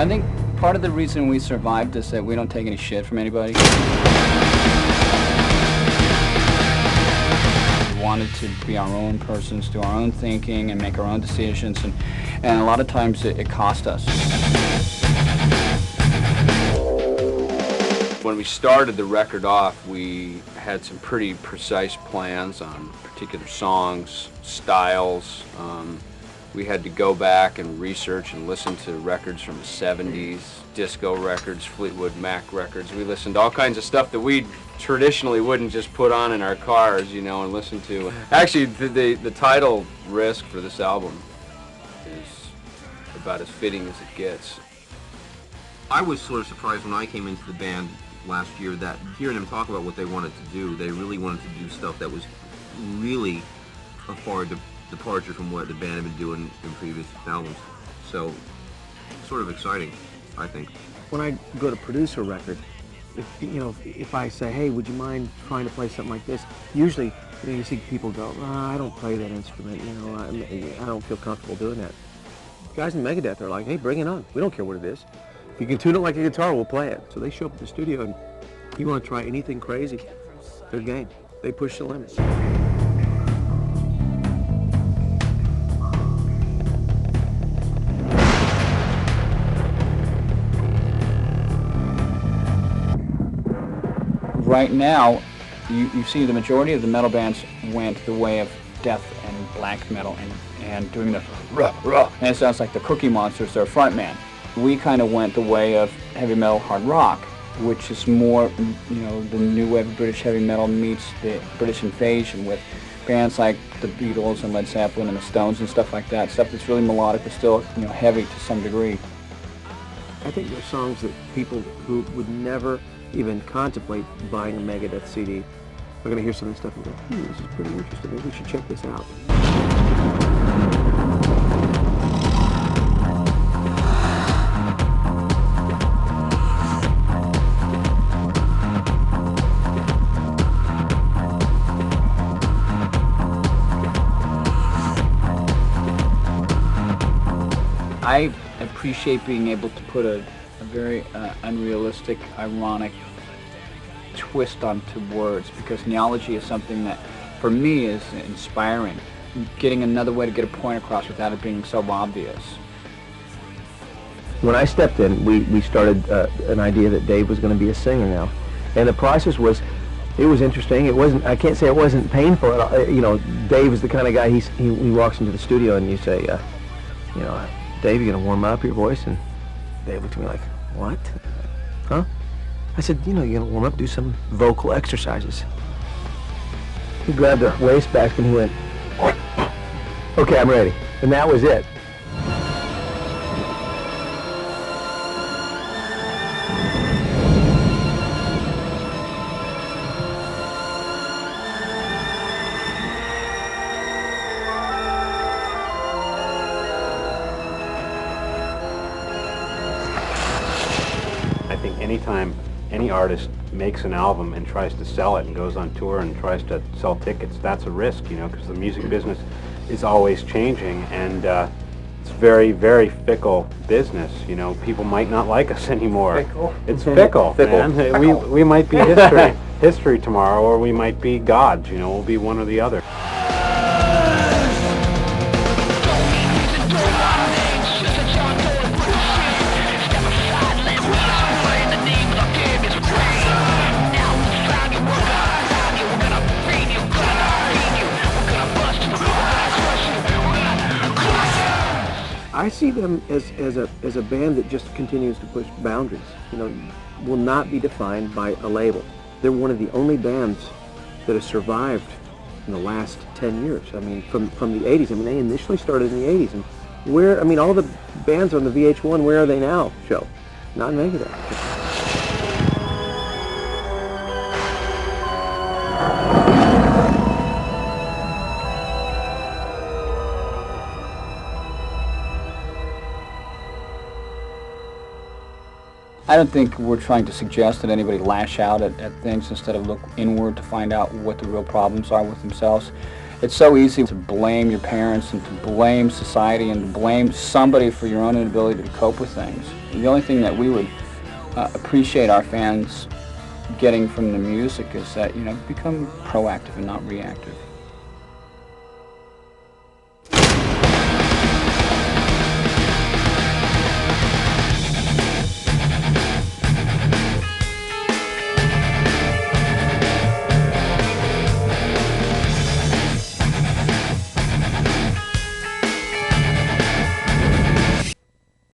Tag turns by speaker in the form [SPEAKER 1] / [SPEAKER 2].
[SPEAKER 1] I think part of the reason we survived is that we don't take any shit from anybody. We wanted to be our own persons, do our own thinking, and make our own decisions, and a lot of times it cost us.
[SPEAKER 2] When we started the record off, we had some pretty precise plans on particular songs, styles. We had to go back and research and listen to records from the 70s, disco records, Fleetwood Mac records. We listened to all kinds of stuff that we traditionally wouldn't just put on in our cars, you know, and listen to. Actually, the title risk for this album is about as fitting as it gets.
[SPEAKER 3] I was sort of surprised when I came into the band last year that hearing them talk about what they wanted to do, they really wanted to do stuff that was really a far departure from what the band had been doing in previous albums. So, sort of exciting, I think.
[SPEAKER 4] When I go to produce a record, if I say, hey, would you mind trying to play something like this? Usually, you see people go, I don't play that instrument, I don't feel comfortable doing that. Guys in MegaDeth are like, hey, bring it on. We don't care what it is. If you can tune it like a guitar, we'll play it. So they show up at the studio and you want to try anything crazy, they're game. They push the limits.
[SPEAKER 1] Right now, you see the majority of the metal bands went the way of death and black metal and doing the rah, rah, and it sounds like the Cookie Monster's their front man. We kind of went the way of heavy metal hard rock, which is more, the new wave of British heavy metal meets the British invasion with bands like the Beatles and Led Zeppelin and the Stones and stuff like that. Stuff that's really melodic but still, heavy to some degree.
[SPEAKER 4] I think there's songs that people who would never even contemplate buying a MegaDeth CD are going to hear some of this stuff and go, this is pretty interesting, maybe we should check this out.
[SPEAKER 1] I appreciate being able to put a very unrealistic, ironic twist onto words, because neology is something that, for me, is inspiring. Getting another way to get a point across without it being so obvious.
[SPEAKER 4] When I stepped in, we started an idea that Dave was going to be a singer now, and the process was, it was interesting. It wasn't. I can't say it wasn't painful. Dave is the kind of guy. He walks into the studio and you say, Dave, you gonna warm up your voice? And Dave looked at me like, what? Huh? I said, you're gonna warm up, do some vocal exercises. He grabbed a waistband and he went, okay, I'm ready. And that was it.
[SPEAKER 5] I think anytime any artist makes an album and tries to sell it and goes on tour and tries to sell tickets, that's a risk, because the music business is always changing, and it's very, very fickle business. People might not like us anymore.
[SPEAKER 1] Fickle?
[SPEAKER 5] It's fickle, man. We might be history tomorrow, or we might be gods. We'll be one or the other.
[SPEAKER 4] I see them as a band that just continues to push boundaries. Will not be defined by a label. They're one of the only bands that have survived in the last 10 years. I mean, from the 80s. I mean, they initially started in the 80s, and all the bands on the VH1, where are they now? Show, not MegaDeth.
[SPEAKER 1] I don't think we're trying to suggest that anybody lash out at things instead of look inward to find out what the real problems are with themselves. It's so easy to blame your parents and to blame society and to blame somebody for your own inability to cope with things. The only thing that we would appreciate our fans getting from the music is that, you know, become proactive and not reactive.